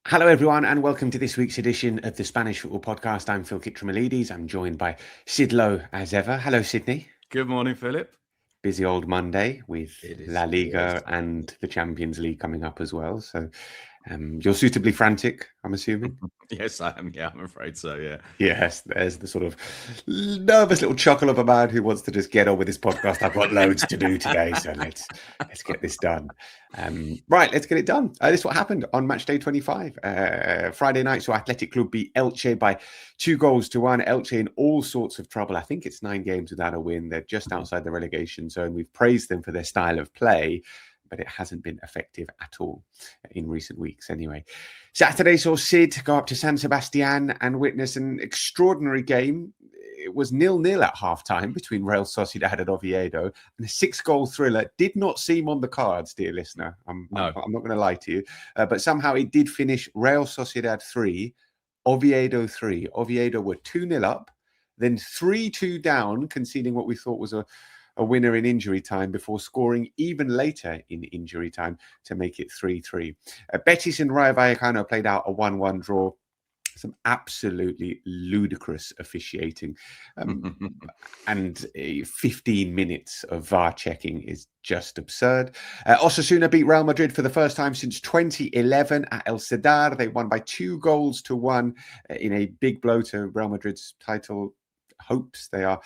Hello, everyone, and welcome to this week's edition of the Spanish Football Podcast. I'm Phil Kitromilides. I'm joined by Sid Lowe as ever. Hello, Sydney. Good morning, Philip. Busy old Monday with La Liga always. and the Champions League coming up as well. So you're suitably frantic, I'm assuming. Yes, I am. Yeah, I'm afraid so. Yeah. Yes, there's the sort of nervous little chuckle of a man who wants to just get on with this podcast. I've got loads to do today, so let's get this done. Right, let's get it done. This is what happened on Matchday 25. Friday night, so Athletic Club beat Elche by 2-1. Elche in all sorts of trouble. I think it's 9 games without a win. They're just outside the relegation zone. We've praised them for their style of play, but it hasn't been effective at all in recent weeks anyway. Saturday saw Sid go up to San Sebastian and witness an extraordinary game. It was 0-0 at halftime between Real Sociedad and Oviedo, and a 6-goal thriller did not seem on the cards, dear listener. I'm not going to lie to you, but somehow it did finish Real Sociedad 3, Oviedo 3. Oviedo were 2-0 up, then 3-2 down, conceding what we thought was a winner in injury time before scoring even later in injury time to make it 3-3. Betis and Rayo Vallecano played out a 1-1 draw. Some absolutely ludicrous officiating. And 15 minutes of VAR checking is just absurd. Osasuna beat Real Madrid for the first time since 2011 at El Sadar. They won by 2-1 in a big blow to Real Madrid's title hopes. They are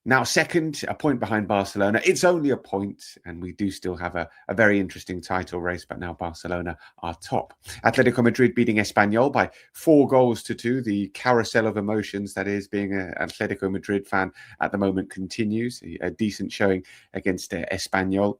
now second, a point behind Barcelona. It's only a point, and we do still have a very interesting title race, but now Barcelona are top. Atletico Madrid beating Espanyol by 4-2. The carousel of emotions that is being an Atletico Madrid fan at the moment continues. A decent showing against Espanyol.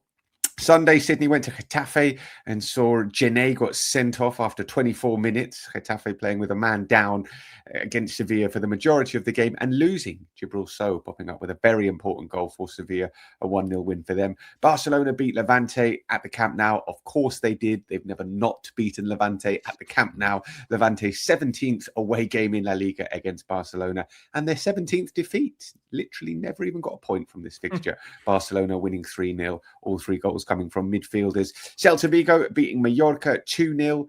Sunday, Sydney went to Getafe and saw Gené got sent off after 24 minutes. Getafe playing with a man down against Sevilla for the majority of the game and losing. Gibril Sow popping up with a very important goal for Sevilla, a 1-0 win for them. Barcelona beat Levante at the Camp Nou. Of course they did. They've never not beaten Levante at the Camp Nou. Levante's 17th away game in La Liga against Barcelona and their 17th defeat. Literally never even got a point from this fixture. Barcelona winning 3-0, all 3 goals coming from midfielders. Celta Vigo beating Mallorca 2-0.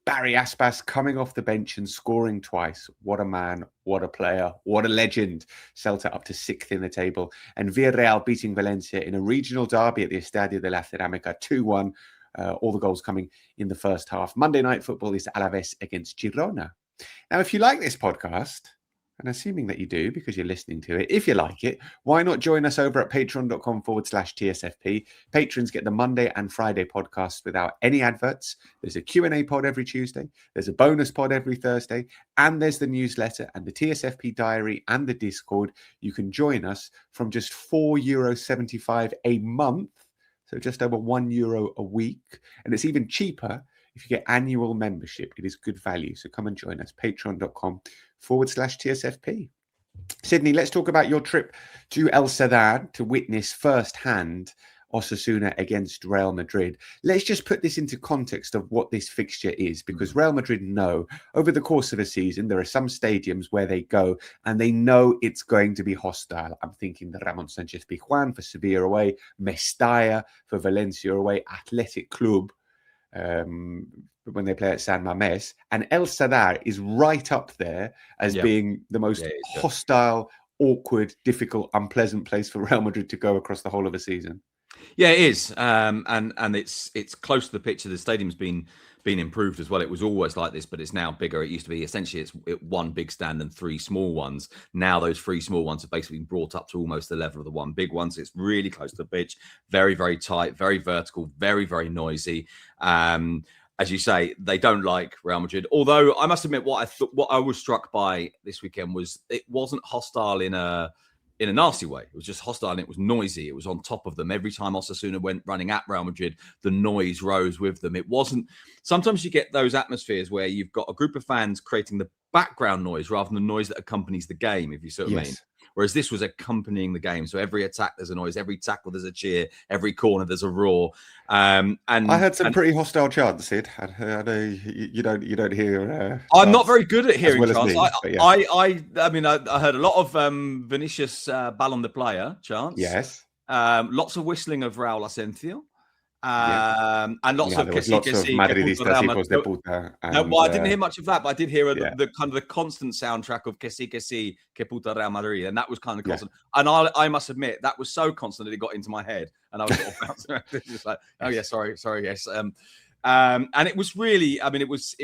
Barry Aspas coming off the bench and scoring twice. What a man, what a player, what a legend. Celta up to 6th in the table. And Villarreal beating Valencia in a regional derby at the Estadio de la Cerámica 2-1. All the goals coming in the first half. Monday Night Football is Alaves against Girona. Now, if you like this podcast, and assuming that you do because you're listening to it, if you like it, why not join us over at patreon.com/TSFP. Patrons get the Monday and Friday podcasts without any adverts. There's a Q&A pod every Tuesday. There's a bonus pod every Thursday. And there's the newsletter and the TSFP diary and the Discord. You can join us from just €4.75 a month. So just over €1 a week. And it's even cheaper if you get annual membership. It is good value. So come and join us. Patreon.com/TSFP. Sydney, let's talk about your trip to El Sadar to witness firsthand Osasuna against Real Madrid. Let's just put this into context of what this fixture is, because Real Madrid know over the course of a season, there are some stadiums where they go and they know it's going to be hostile. I'm thinking the Ramon Sanchez Pizjuan for Sevilla away, Mestalla for Valencia away, Athletic Club when they play at San Mamés, and El Sadar is right up there as being the most hostile, awkward, difficult, unpleasant place for Real Madrid to go across the whole of a season. Yeah, it is, and it's close to the pitch. The stadium's been improved as well. It was always like this, but it's now bigger. It used to be essentially it's one big stand and 3 small ones. Now those 3 small ones have basically been brought up to almost the level of the one big one. So it's really close to the pitch, very, very tight, very vertical, very, very noisy. As you say, they don't like Real Madrid. Although I must admit, what I was struck by this weekend was it wasn't hostile in a nasty way. It was just hostile and it was noisy. It was on top of them. Every time Osasuna went running at Real Madrid, the noise rose with them. It wasn't... Sometimes you get those atmospheres where you've got a group of fans creating the background noise rather than the noise that accompanies the game, if you see what I mean. Whereas this was accompanying the game. So every attack, there's a noise. Every tackle, there's a cheer. Every corner, there's a roar. And I heard some pretty hostile chants, Sid. I know you don't hear. I'm not very good at hearing well chants. I mean, I heard a lot of Vinicius Ballon de Playa chants. Yes. Lots of whistling of Raul Asensio. And lots Yeah, of there que was sí, lots que of sí, que puta Madridistas Real hijos de Madrid. puta, No, and well, I didn't hear much of that, but I did hear yeah, the kind of the constant soundtrack of que sí, que puta Real Madrid, and that was kind of yeah. constant. And I must admit that was so constant that it got into my head, and I was sort of bouncing around, just like, oh yeah, sorry, yes. And it was really, I mean, it was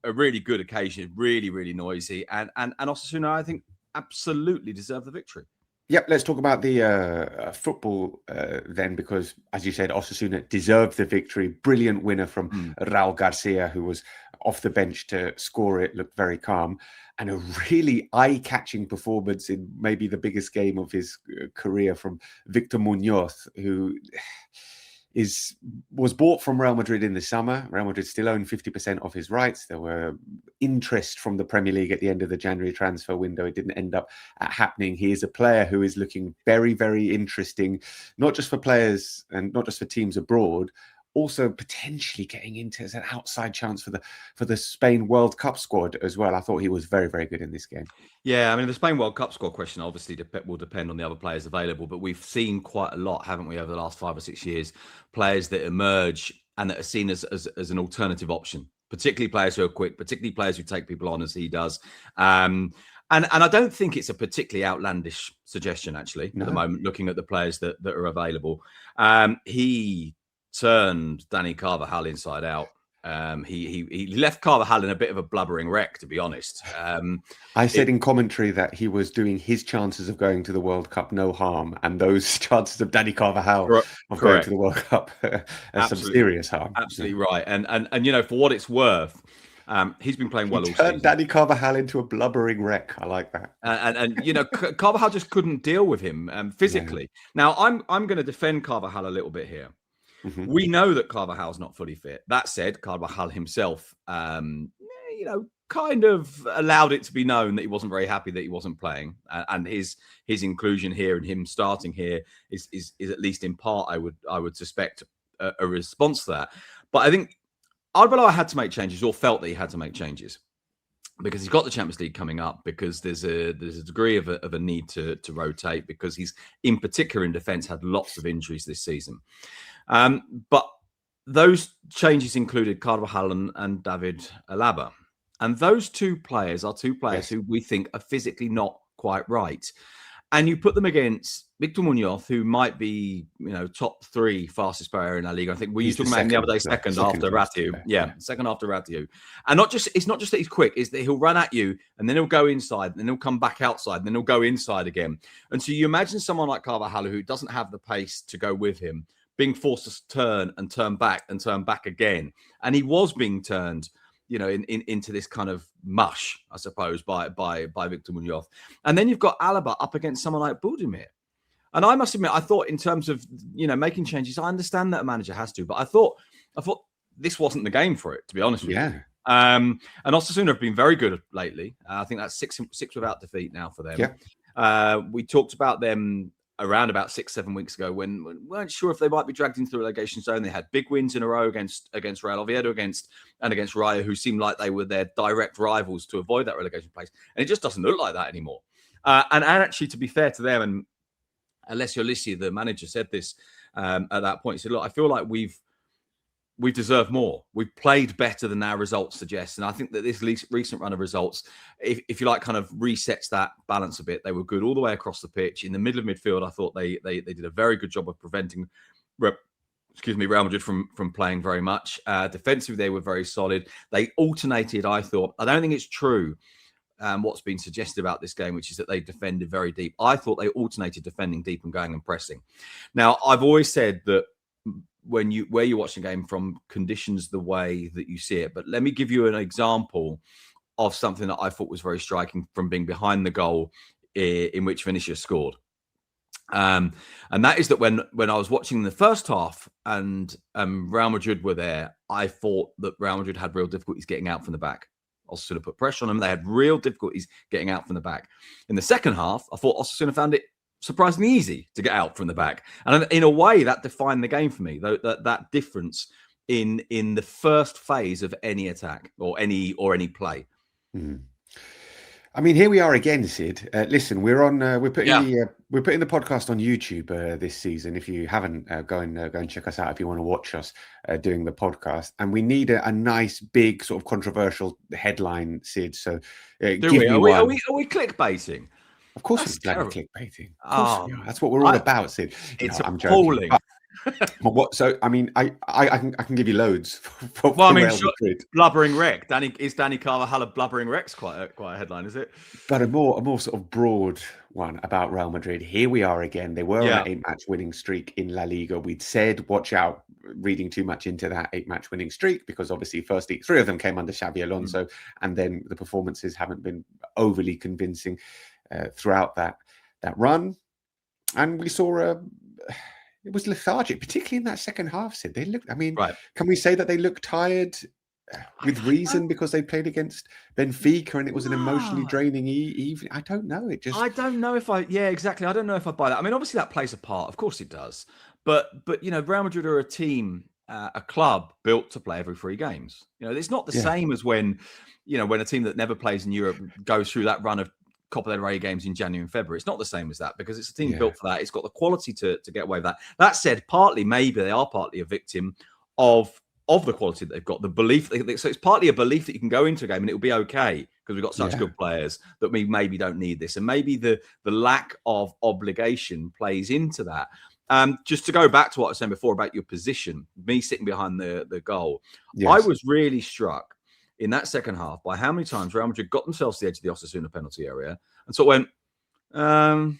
a really good occasion, really, really noisy, and Osasuna, I think, absolutely deserved the victory. Yep, let's talk about the football then, because, as you said, Osasuna deserved the victory. Brilliant winner from Raul Garcia, who was off the bench to score it, looked very calm. And a really eye-catching performance in maybe the biggest game of his career from Victor Munoz, who was bought from Real Madrid in the summer. Real Madrid still own 50% of his rights. There were interest from the Premier League at the end of the January transfer window. It didn't end up happening. He is a player who is looking very, very interesting, not just for players and not just for teams abroad, also potentially getting into as an outside chance for the Spain World Cup squad as well. I thought he was very, very good in this game. Yeah, I mean, the Spain World Cup squad question obviously will depend on the other players available, but we've seen quite a lot, haven't we, over the last 5 or 6 years, players that emerge and that are seen as an alternative option, particularly players who are quick, particularly players who take people on as he does. And I don't think it's a particularly outlandish suggestion, actually, at the moment, looking at the players that are available. He turned Danny Carvajal inside out. He left Carvajal in a bit of a blubbering wreck, to be honest. I said in commentary that he was doing his chances of going to the World Cup no harm, and those chances of Danny Carvajal of going to the World Cup are some serious harm. Absolutely right. And you know, for what it's worth, he's been playing well all season. Danny Carvajal into a blubbering wreck. I like that. And you know, Carvajal just couldn't deal with him physically. Now, I'm going to defend Carvajal a little bit here. We know that Carvajal's not fully fit. That said, Carvajal himself, you know, kind of allowed it to be known that he wasn't very happy that he wasn't playing, and his inclusion here and him starting here is at least in part, I would suspect, a response to that. But I think Arbeloa had to make changes, or felt that he had to make changes, because he's got the Champions League coming up, because there's a degree of a need to rotate, because he's in particular in defence had lots of injuries this season. But those changes included Carvajal and David Alaba. And those two players are two players who we think are physically not quite right. And you put them against Victor Munoz, who might be, you know, top 3 fastest player in LALIGA. I think we used to talk about him the other day, second after Ratiu. Yeah, second after Ratiu. And it's not just that he's quick, it's that he'll run at you and then he'll go inside, and then he'll come back outside, and then he'll go inside again. And so you imagine someone like Carvajal, who doesn't have the pace to go with him, being forced to turn and turn back and turn back again. And he was being turned, you know, into this kind of mush, I suppose, by Victor Munoz. And then you've got Alaba up against someone like Budimir. And I must admit, I thought in terms of, you know, making changes, I understand that a manager has to, but I thought this wasn't the game for it, to be honest with you. And Osasuna have been very good lately. I think that's six without defeat now for them. We talked about them around about 6-7 weeks ago when we weren't sure if they might be dragged into the relegation zone. They had big wins in a row against Real Oviedo against Rayo, who seemed like they were their direct rivals to avoid that relegation place. And it just doesn't look like that anymore. And actually, to be fair to them, and Alessio Lissi, the manager, said this at that point. He said, look, I feel like we've deserved more. We've played better than our results suggest. And I think that this recent run of results, if you like, kind of resets that balance a bit. They were good all the way across the pitch. In the middle of midfield, I thought they did a very good job of preventing Real Madrid from playing very much. Defensively, they were very solid. They alternated, I thought. I don't think it's true what's been suggested about this game, which is that they defended very deep. I thought they alternated defending deep and going and pressing. Now, I've always said that where you're watching a game from conditions the way that you see it. But let me give you an example of something that I thought was very striking from being behind the goal in which Vinicius scored. And that is that when I was watching the first half and Real Madrid were there, I thought that Real Madrid had real difficulties getting out from the back. Osasuna put pressure on them. They had real difficulties getting out from the back. In the second half, I thought Osasuna found it surprisingly easy to get out from the back, and in a way that defined the game for me. That difference in the first phase of any attack or any play. I mean, here we are again, Sid. Listen, we're on. We're putting Yeah. we're putting the podcast on YouTube this season. If you haven't, go and check us out if you want to watch us doing the podcast. And we need a nice, big, sort of controversial headline, Sid. So give me Are one. we clickbaiting? Of course, That's we're bloody terrible. clickbaiting. Of course, we are. That's what we're all about, Sid. It's I'm joking. appalling. But what? So I mean, I can give you loads for Well, I mean, Real Madrid. blubbering wreck. Danny Carvajal a blubbering wreck's quite a headline, is it? But a more sort of broad one about Real Madrid. Here we are again. They were on an 8-match winning streak in La Liga. We'd said, watch out, reading too much into that 8-match winning streak, because obviously firstly 3 of them came under Xabi Alonso, and then the performances haven't been overly convincing throughout that run. And we saw it was lethargic, particularly in that second half, Sid. They looked, I mean, Can we say that they looked tired with reason because they played against Benfica and it was an emotionally draining evening? I don't know. I don't know if exactly. I don't know if I buy that. I mean, obviously that plays a part. Of course it does. But you know, Real Madrid are a team, a club built to play every 3 games. You know, it's not the same as when a team that never plays in Europe goes through that run of Copa del Rey games in January and February. It's not the same as that because it's a team built for that. It's got the quality to get away with that. That said, maybe they are partly a victim of the quality that they've got, the belief. So it's partly a belief that you can go into a game and it will be okay because we've got such good players that we maybe don't need this. And maybe the lack of obligation plays into that. Just to go back to what I was saying before about your position, me sitting behind the goal, I was really struck in that second half by how many times Real Madrid got themselves to the edge of the Osasuna penalty area and sort of went,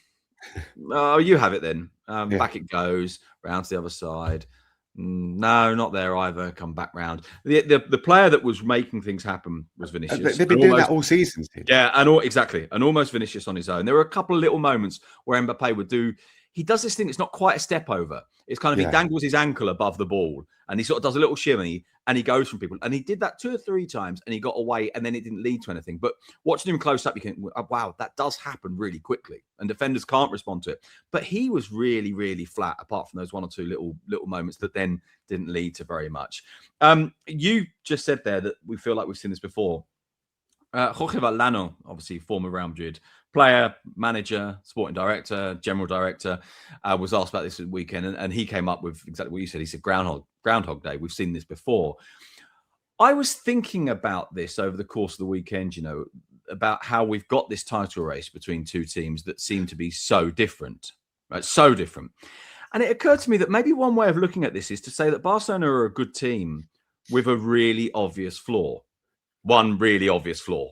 oh, you have it then. Back it goes, round to the other side. No, not there either. Come back round. The player that was making things happen was Vinicius. They've been doing that all season, Steve. Yeah, exactly. And almost Vinicius on his own. There were a couple of little moments where Mbappe would do... He does this thing. It's not quite a step over. It's kind of he dangles his ankle above the ball and he sort of does a little shimmy and he goes from people. And he did that 2 or 3 times and he got away and then it didn't lead to anything. But watching him close up, you can, wow, that does happen really quickly and defenders can't respond to it. But he was really, really flat apart from those 1 or 2 little moments that then didn't lead to very much. You just said there that we feel like we've seen this before. Jorge Valdano, obviously former Real Madrid player, manager, sporting director, general director, was asked about this weekend, and he came up with exactly what you said. He said Groundhog Day. We've seen this before. I was thinking about this over the course of the weekend, about how we've got this title race between 2 teams that seem to be so different, right? So different. And it occurred to me that maybe one way of looking at this is to say that Barcelona are a good team with a really obvious flaw. One really obvious flaw.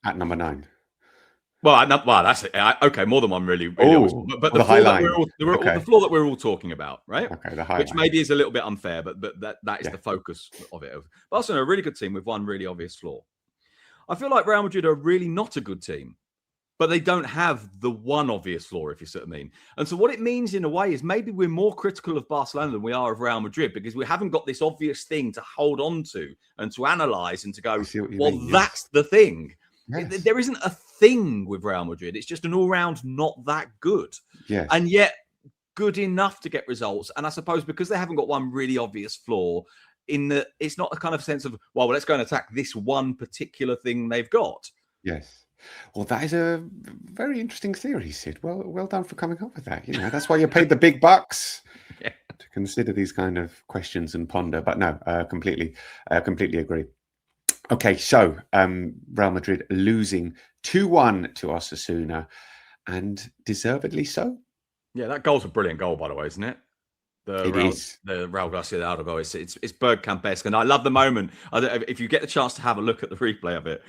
At number 9. Well, that's it. Okay, more than one really obvious. But the flaw the flaw that we're all talking about, right? Okay, the high which line. Maybe is a little bit unfair, but that is the focus of it. Barcelona are a really good team with one really obvious flaw. I feel like Real Madrid are really not a good team, but they don't have the one obvious flaw, if you see what I mean. And so what it means in a way is maybe we're more critical of Barcelona than we are of Real Madrid because we haven't got this obvious thing to hold on to and to analyse and to go, that's the thing. Yes. There isn't a thing with Real Madrid. It's just an all-round not that good. Yes. And yet good enough to get results. And I suppose because they haven't got one really obvious flaw, it's not a kind of sense of, well, let's go and attack this one particular thing they've got. Yes. Well, that is a very interesting theory, Sid. Well done for coming up with that. That's why you're paid the big bucks to consider these kind of questions and ponder. But no, completely agree. Okay, so Real Madrid losing 2-1 to Osasuna, and deservedly so. Yeah, that goal's a brilliant goal, by the way, isn't it? The Raul Garcia goal. It's Bergkamp-esque, and I love the moment. If you get the chance to have a look at the replay of it,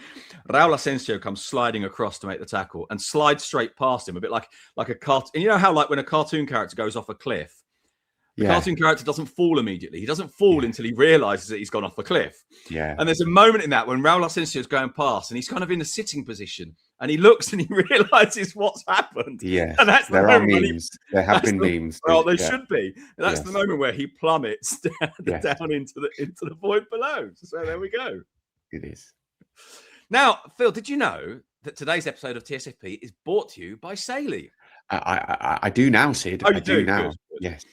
Raul Asensio comes sliding across to make the tackle and slides straight past him, a bit like a cartoon. And you know how like when a cartoon character goes off a cliff, the cartoon character doesn't fall immediately. He doesn't fall until he realizes that he's gone off the cliff. Yeah. And there's a moment in that when Raul Asensio is going past and he's kind of in a sitting position and he looks and he realizes what's happened. Yeah. And that's there are memes. There have been memes. Well, there should be. And that's the moment where he plummets down into the void below. So there we go. It is. Now, Phil, did you know that today's episode of TSFP is brought to you by Saley? I do now, Sid. Oh, I do now. Good. Yes.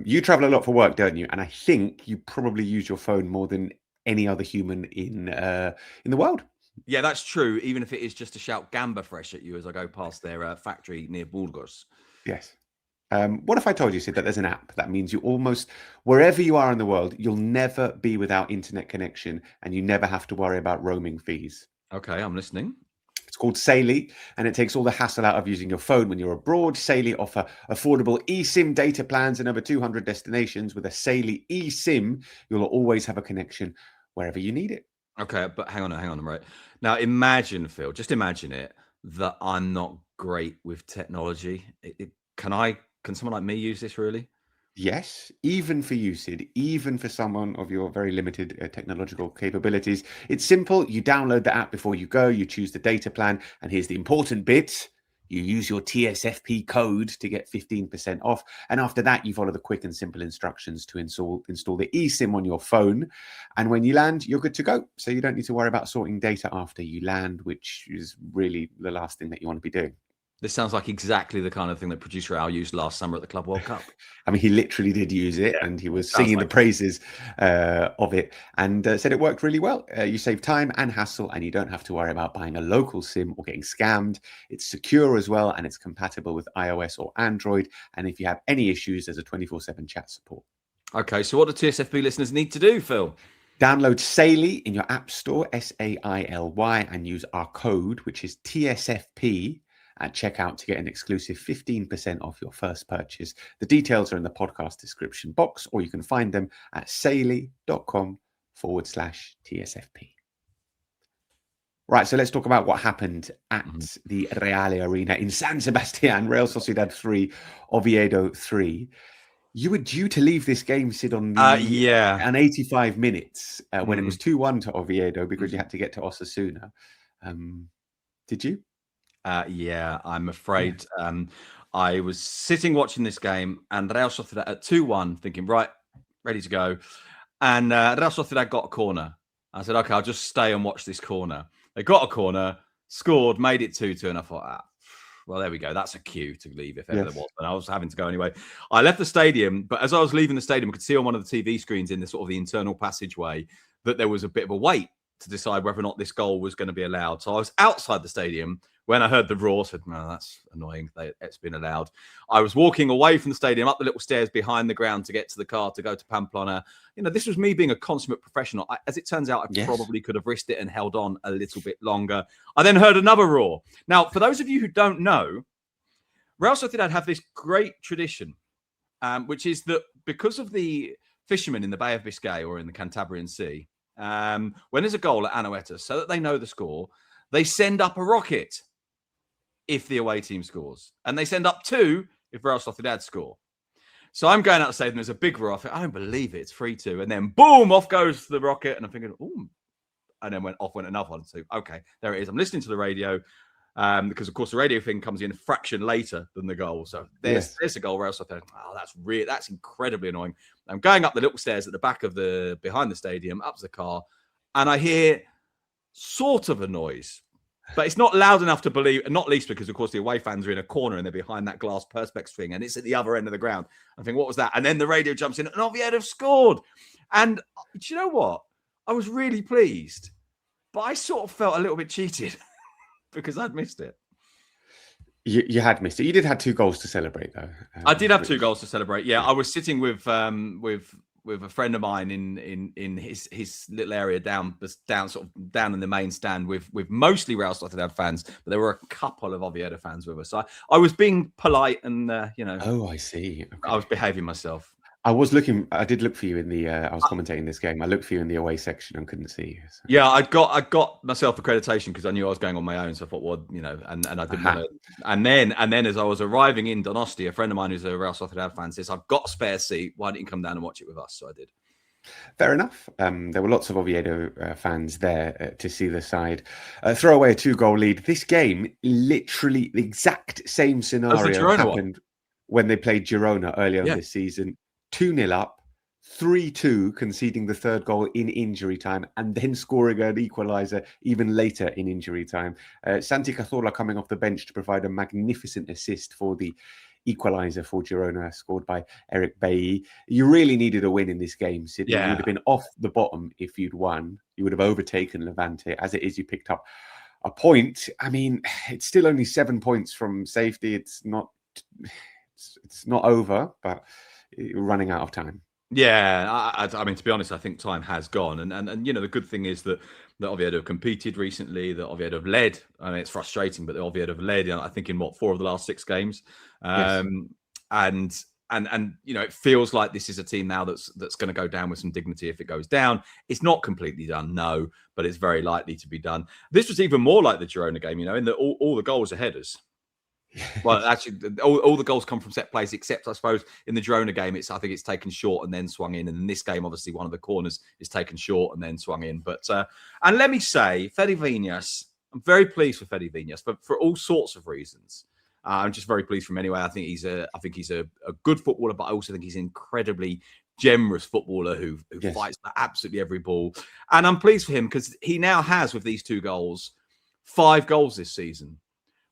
You travel a lot for work, don't you? And I think you probably use your phone more than any other human in the world. Yeah, that's true. Even if it is just to shout Gamba Fresh at you as I go past their factory near Burgos. Yes. What if I told you, Sid, that there's an app that means you almost, wherever you are in the world, you'll never be without internet connection and you never have to worry about roaming fees? Okay, I'm listening. It's called Saily, and it takes all the hassle out of using your phone when you're abroad. Saily offer affordable eSIM data plans in over 200 destinations. With a Saily eSIM, you'll always have a connection wherever you need it. Okay, but hang on, right? Now imagine, Phil, just imagine it, that I'm not great with technology. Can someone like me use this really? Yes, even for you, Sid, even for someone of your very limited technological capabilities, it's simple. You download the app before you go, you choose the data plan, and here's the important bit. You use your TSFP code to get 15% off. And after that, you follow the quick and simple instructions to install the eSIM on your phone. And when you land, you're good to go. So you don't need to worry about sorting data after you land, which is really the last thing that you want to be doing. This sounds like exactly the kind of thing that producer Al used last summer at the Club World Cup. I mean, he literally did use it, and he was singing the praises of it, and said it worked really well. You save time and hassle, and you don't have to worry about buying a local SIM or getting scammed. It's secure as well, and it's compatible with iOS or Android. And if you have any issues, there's a 24/7 chat support. Okay, so what do TSFP listeners need to do, Phil? Download Saily in your app store, SAILY, and use our code, which is TSFP, at checkout to get an exclusive 15% off your first purchase. The details are in the podcast description box, or you can find them at saily.com/TSFP. Right, so let's talk about what happened at the Reale Arena in San Sebastian. Real Sociedad 3, Oviedo 3. You were due to leave this game, Sid, on 85 minutes when it was 2-1 to Oviedo because you had to get to Osasuna. Did you? Yeah, I'm afraid. I was sitting watching this game, and Real Sociedad at 2-1, thinking, right, ready to go. And Real Sociedad got a corner. I said, okay, I'll just stay and watch this corner. They got a corner, scored, made it 2-2, and I thought, well, there we go. That's a cue to leave if ever there was. But I was having to go anyway. I left the stadium, but as I was leaving the stadium, I could see on one of the TV screens in the sort of the internal passageway that there was a bit of a wait to decide whether or not this goal was going to be allowed. So I was outside the stadium when I heard the roar. I said, no, that's annoying. It's been allowed. I was walking away from the stadium up the little stairs behind the ground to get to the car to go to Pamplona. You know, this was me being a consummate professional. As it turns out, I probably could have risked it and held on a little bit longer. I then heard another roar. Now, for those of you who don't know, Real Sociedad have this great tradition, which is that because of the fishermen in the Bay of Biscay or in the Cantabrian Sea, when there's a goal at Anoeta, so that they know the score, they send up a rocket if the away team scores. And they send up 2 if Real Sociedad score. So I'm going out to say there's a big roar. I don't believe it. It's 3-2. And then boom, off goes the rocket. And I'm thinking, ooh. And then went another one. So, okay, there it is. I'm listening to the radio because, of course, the radio thing comes in a fraction later than the goal. So there's a goal. Real Sociedad. Oh, that's incredibly annoying. I'm going up the little stairs at the back of behind the stadium, up to the car, and I hear sort of a noise, but it's not loud enough to believe, not least because, of course, the away fans are in a corner and they're behind that glass perspex thing, and it's at the other end of the ground. I think, what was that? And then the radio jumps in, and Oviedo have scored. And do you know what? I was really pleased, but I sort of felt a little bit cheated because I'd missed it. You had missed it. You did have 2 goals to celebrate, though. I did have 2 goals to celebrate. Yeah, I was sitting with a friend of mine in his little area down in the main stand with mostly Real Sociedad fans, but there were a couple of Oviedo fans with us. So I was being polite and Oh, I see. Okay. I was behaving myself. I did look for you in the. I was commentating this game. I looked for you in the away section and couldn't see you. So. Yeah, I got myself accreditation because I knew I was going on my own. So I thought, well, and I didn't want to. And then as I was arriving in Donosti, a friend of mine who's a Real Sociedad fan says, "I've got a spare seat. Why don't you come down and watch it with us?" So I did. Fair enough. There were lots of Oviedo fans there to see the side throw away a 2-goal lead. This game, literally the exact same scenario happened when they played Girona earlier in this season. 2-0 up, 3-2, conceding the 3rd goal in injury time, and then scoring an equaliser even later in injury time. Santi Cazorla coming off the bench to provide a magnificent assist for the equaliser for Girona, scored by Eric Bailly. You really needed a win in this game, Sydney. You would have been off the bottom if you'd won. You would have overtaken Levante. As it is, you picked up a point. I mean, it's still only 7 points from safety. It's not over, but you're running out of time. Yeah, I mean, to be honest, I think time has gone, and the good thing is that Oviedo have competed recently, that Oviedo have led. I mean, it's frustrating, but the Oviedo have led. I think in 4 of the last 6 games, Yes. and it feels like this is a team now that's going to go down with some dignity. If it goes down, it's not completely done, no, but it's very likely to be done. This was even more like the Girona game, in that all the goals are headers. Well, actually, all the goals come from set plays, except I suppose in the Girona game, I think it's taken short and then swung in. And in this game, obviously, one of the corners is taken short and then swung in. But and let me say, Fede Viñas, I'm very pleased with Fede Viñas, but for all sorts of reasons. I'm just very pleased from anyway. I think he's a good footballer, but I also think he's an incredibly generous footballer who fights for absolutely every ball. And I'm pleased for him because he now has, with these 2 goals, 5 goals this season.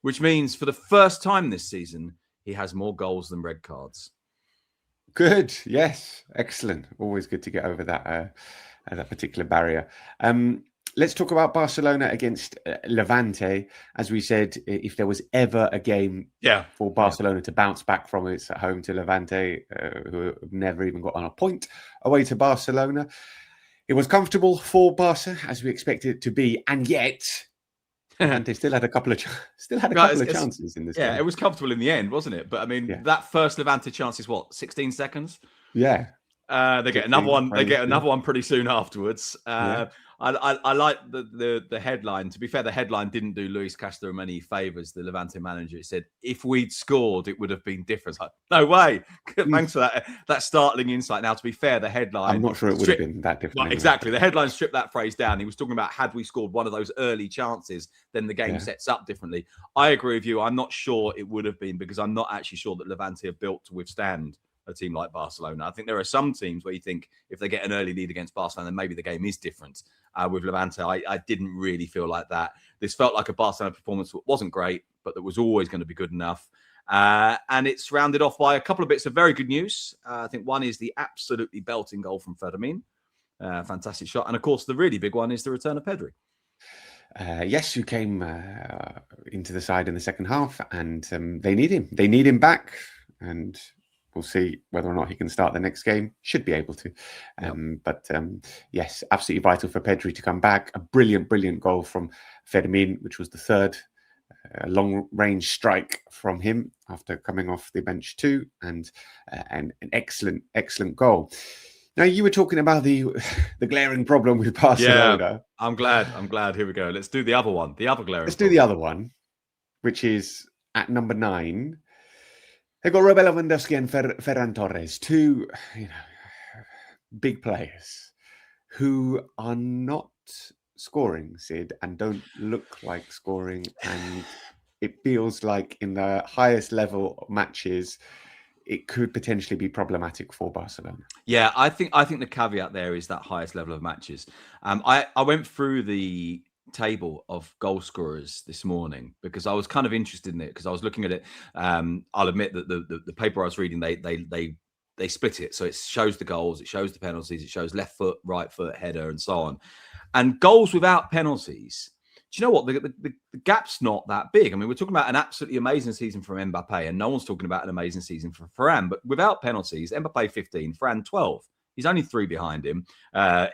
Which means for the first time this season, he has more goals than red cards. Good. Yes. Excellent. Always good to get over that particular barrier. Let's talk about Barcelona against Levante. As we said, if there was ever a game for Barcelona to bounce back from, it's at home to Levante, who have never even got on a point, away to Barcelona. It was comfortable for Barca, as we expected it to be, and yet Levante still had a couple of chances in this game. Yeah, it was comfortable in the end, wasn't it? But I mean, that first Levante chance is 16 seconds? Yeah. They get another one. They get another one pretty soon afterwards. I like the headline. To be fair, the headline didn't do Luis Castro many favors. The Levante manager, it said, "If we'd scored, it would have been different." Like, no way. Thanks for that startling insight. Now, to be fair, the headline, I'm not sure it would have been that different. Well, exactly. The headline stripped that phrase down. He was talking about, had we scored one of those early chances, then the game sets up differently. I agree with you. I'm not sure it would have been, because I'm not actually sure that Levante are built to withstand a team like Barcelona. I think there are some teams where you think if they get an early lead against Barcelona, then maybe the game is different. With Levante, I didn't really feel like that. This felt like a Barcelona performance that wasn't great, but that was always going to be good enough. And it's rounded off by a couple of bits of very good news. I think one is the absolutely belting goal from Fermin. Fantastic shot. And of course, the really big one is the return of Pedri. Yes, who came into the side in the second half, and they need him. They need him back, and we'll see whether or not he can start the next game. Should be able to. But yes, absolutely vital for Pedri to come back. A brilliant goal from Fermin, which was the third long-range strike from him after coming off the bench too, and an excellent goal. Now, you were talking about the glaring problem with Barcelona. Yeah, I'm glad. Here we go. Let's do the other one. The other glaring. Let's do the other one, which is at number 9. They've got Robert Lewandowski and Ferran Torres, 2 big players who are not scoring, Sid, and don't look like scoring. And it feels like in the highest level matches, it could potentially be problematic for Barcelona. Yeah, I think the caveat there is that highest level of matches. I went through the table of goal scorers this morning because I was kind of interested in it, because I was looking at it. I'll admit that the paper I was reading, they split it, so it shows the goals, it shows the penalties, it shows left foot, right foot, header, and so on. And goals without penalties, do you know what? The gap's not that big. I mean, we're talking about an absolutely amazing season from Mbappe, and no one's talking about an amazing season for Ferran. But without penalties, Mbappe 15, Ferran 12. He's only 3 behind him.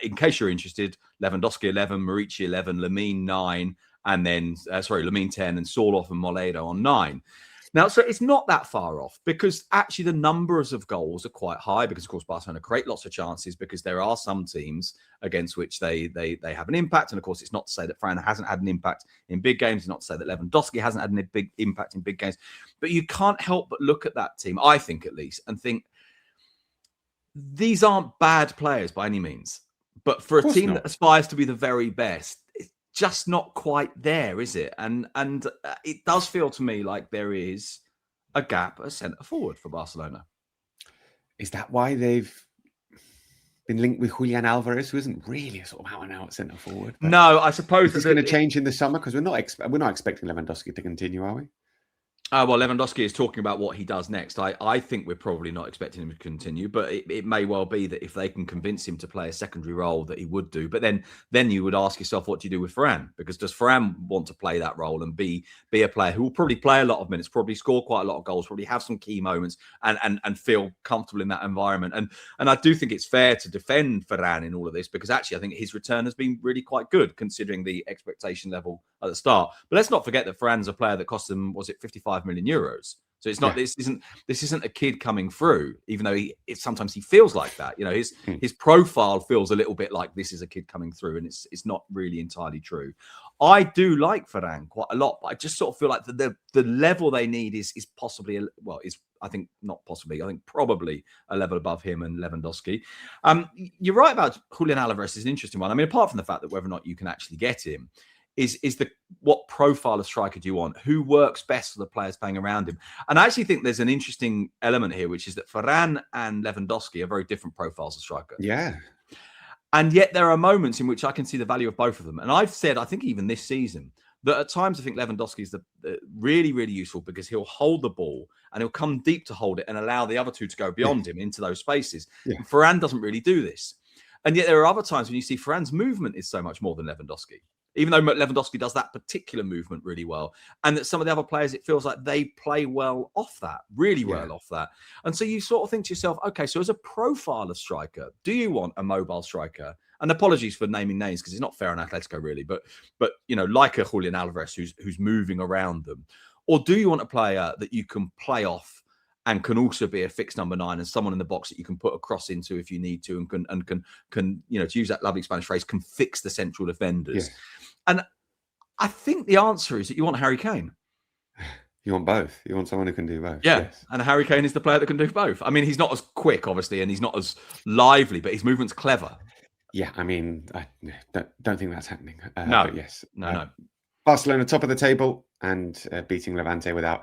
In case you're interested, Lewandowski 11, Murici 11, Lamine 9, and then, Lamine 10, and Sorloth and Moledo on 9. Now, so it's not that far off, because actually the numbers of goals are quite high, because, of course, Barcelona create lots of chances, because there are some teams against which they have an impact. And, of course, it's not to say that Ferran hasn't had an impact in big games. It's not to say that Lewandowski hasn't had a big impact in big games. But you can't help but look at that team, I think at least, and think, these aren't bad players by any means. But for a team that aspires to be the very best, it's just not quite there, is it? And it does feel to me like there is a gap at centre forward for Barcelona. Is that why they've been linked with Julian Alvarez, who isn't really a sort of out-and-out centre forward? No, I suppose it's going to change in the summer, because we're not expecting Lewandowski to continue, are we? Well, Lewandowski is talking about what he does next. I think we're probably not expecting him to continue, but it may well be that if they can convince him to play a secondary role, that he would do. But then you would ask yourself, what do you do with Varane? Because does Varane want to play that role and be a player who will probably play a lot of minutes, probably score quite a lot of goals, probably have some key moments, and feel comfortable in that environment? And I do think it's fair to defend Varane in all of this, because actually I think his return has been really quite good considering the expectation level at the start. But let's not forget that Varane's a player that cost them, was it 55 million euros? So it's not, this isn't a kid coming through, even though sometimes he feels like that. His profile feels a little bit like this is a kid coming through, and it's not really entirely true. I do like Varane quite a lot, but I just sort of feel like the level they need is possibly I think probably a level above him and Lewandowski. You're right about Julian Alvarez is an interesting one. I mean, apart from the fact that whether or not you can actually get him, is what profile of striker do you want? Who works best for the players playing around him? And I actually think there's an interesting element here, which is that Varane and Lewandowski are very different profiles of striker. Yeah. And yet there are moments in which I can see the value of both of them. And I've said, I think even this season, that at times I think Lewandowski is the really, really useful, because he'll hold the ball and he'll come deep to hold it and allow the other two to go beyond him into those spaces. Yeah. And Varane doesn't really do this. And yet there are other times when you see Varane's movement is so much more than Lewandowski, even though Lewandowski does that particular movement really well. And that some of the other players, it feels like they play well off that, really well off that. And so you sort of think to yourself, okay, so as a profile of striker, do you want a mobile striker? And apologies for naming names, because it's not fair on Atletico really, but like a Julian Alvarez who's moving around them. Or do you want a player that you can play off and can also be a fixed number 9 and someone in the box that you can put a cross into if you need to, and can to use that lovely Spanish phrase, can fix the central defenders. Yeah. And I think the answer is that you want Harry Kane. You want both. You want someone who can do both. Yeah, yes. And Harry Kane is the player that can do both. I mean, he's not as quick, obviously, and he's not as lively, but his movement's clever. Yeah, I mean, I don't think that's happening. No, but yes. No. Barcelona top of the table and beating Levante without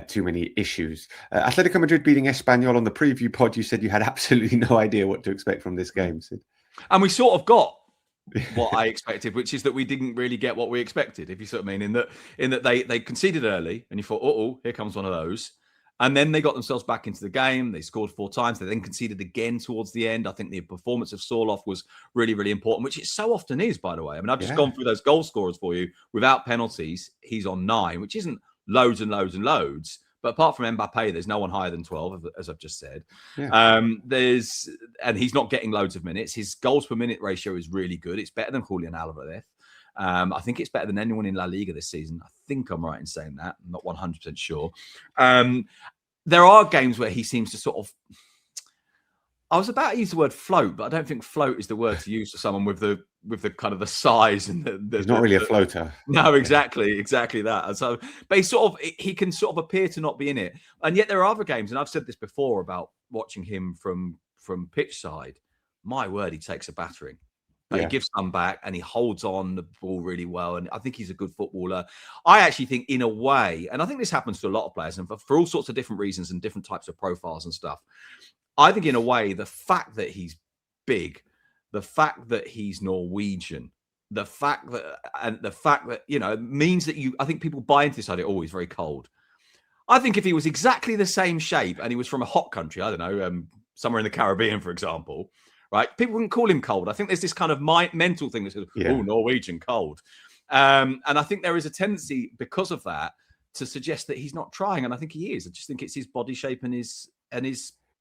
too many issues. Atletico Madrid beating Espanyol. On the preview pod, you said you had absolutely no idea what to expect from this game, Sid. And we sort of got what I expected, which is that we didn't really get what we expected, if you sort of mean, in that they conceded early and you thought, here comes one of those. And then they got themselves back into the game. They scored 4 times. They then conceded again towards the end. I think the performance of Sorloth was really, really important, which it so often is, by the way. I mean, I've just gone through those goal scorers for you. Without penalties, he's on 9, which isn't loads and loads and loads. But apart from Mbappe, there's no one higher than 12, as I've just said. Yeah. And he's not getting loads of minutes. His goals per minute ratio is really good. It's better than Julian Alvarez. I think it's better than anyone in La Liga this season. I think I'm right in saying that. I'm not 100% sure. There are games where he seems to sort of... I was about to use the word float, but I don't think float is the word to use for someone with the kind of the size and the he's not really a floater. No, exactly that. And so, but he can sort of appear to not be in it. And yet there are other games, and I've said this before about watching him from pitch side. My word, he takes a battering. He gives some back and he holds on the ball really well. And I think he's a good footballer. I actually think, in a way, and I think this happens to a lot of players, and for all sorts of different reasons and different types of profiles and stuff. I think, in a way, the fact that he's big, the fact that he's Norwegian, the fact that means that I think people buy into this idea. Oh, he's very cold. I think if he was exactly the same shape and he was from a hot country, I don't know, somewhere in the Caribbean, for example. Right, people wouldn't call him cold. I think there's this kind of mental thing that says, "Oh, Norwegian cold," and I think there is a tendency because of that to suggest that he's not trying, and I think he is. I just think it's his body shape and his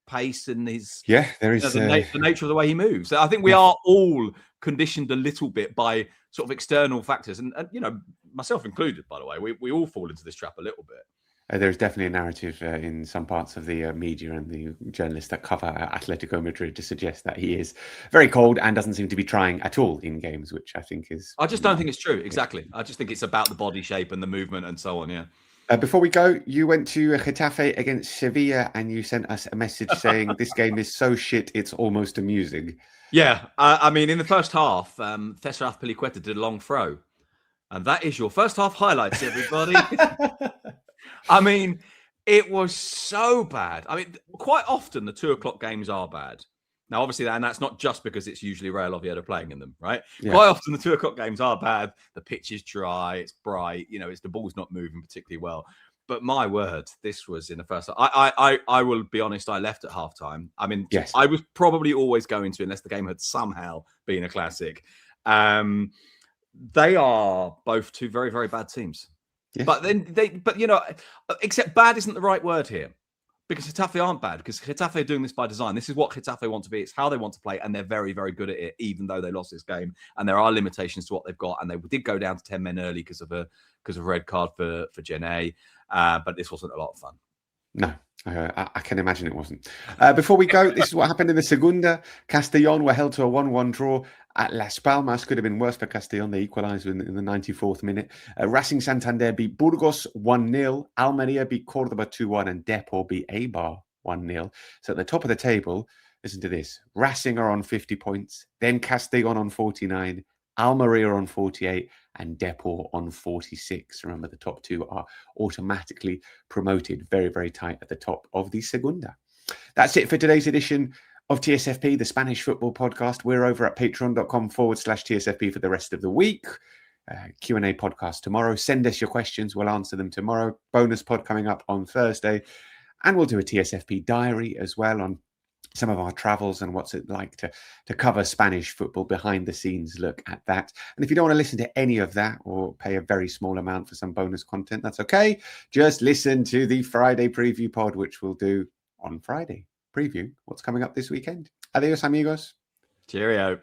pace and his there is the nature of the way he moves. So I think we are all conditioned a little bit by sort of external factors, and myself included, by the way. We all fall into this trap a little bit. There's definitely a narrative in some parts of the media and the journalists that cover Atletico Madrid to suggest that he is very cold and doesn't seem to be trying at all in games, which I think is... I just don't think it's true. Exactly. I just think it's about the body shape and the movement and so on, yeah. Before we go, you went to Getafe against Sevilla and you sent us a message saying this game is so shit, it's almost amusing. Yeah. I mean, in the first half, Cesar Azpilicueta did a long throw. And that is your first half highlights, everybody. I mean, it was so bad. I mean, quite often the 2:00 games are bad. Now, obviously, and that's not just because it's usually Real Oviedo playing in them, right? Yeah. Quite often the 2:00 games are bad. The pitch is dry, it's bright, the ball's not moving particularly well. But my word, this was in the first. I will be honest. I left at halftime. I mean, Yes. I was probably always going to, unless the game had somehow been a classic. They are both two very, very bad teams. Yes. But you know, except bad isn't the right word here, because Getafe aren't bad, because Getafe are doing this by design. This is what Getafe want to be. It's how they want to play, and they're very, very good at it, even though they lost this game. And there are limitations to what they've got, and they did go down to 10 men early because of a red card for Jene. But this wasn't a lot of fun. No, I can imagine it wasn't. Before we go, this is what happened in the Segunda. Castellón were held to a 1-1 draw at Las Palmas. Could have been worse for Castellón. They equalised in the 94th minute. Racing Santander beat Burgos 1-0. Almeria beat Cordoba 2-1. And Depor beat Eibar 1-0. So at the top of the table, listen to this. Racing are on 50 points. Then Castellón on 49. Almeria on 48 and Depor on 46. Remember, the top two are automatically promoted. Very, very tight at the top of the Segunda. That's it for today's edition of TSFP, the Spanish football podcast. We're over at patreon.com/TSFP for the rest of the week. Q&A podcast tomorrow. Send us your questions. We'll answer them tomorrow. Bonus pod coming up on Thursday. And we'll do a TSFP diary as well on some of our travels and what's it like to cover Spanish football, behind the scenes look at that. And if you don't want to listen to any of that or pay a very small amount for some bonus content, that's okay. Just listen to the Friday preview pod, which we'll do on Friday. Preview what's coming up this weekend. Adios, amigos. Cheerio.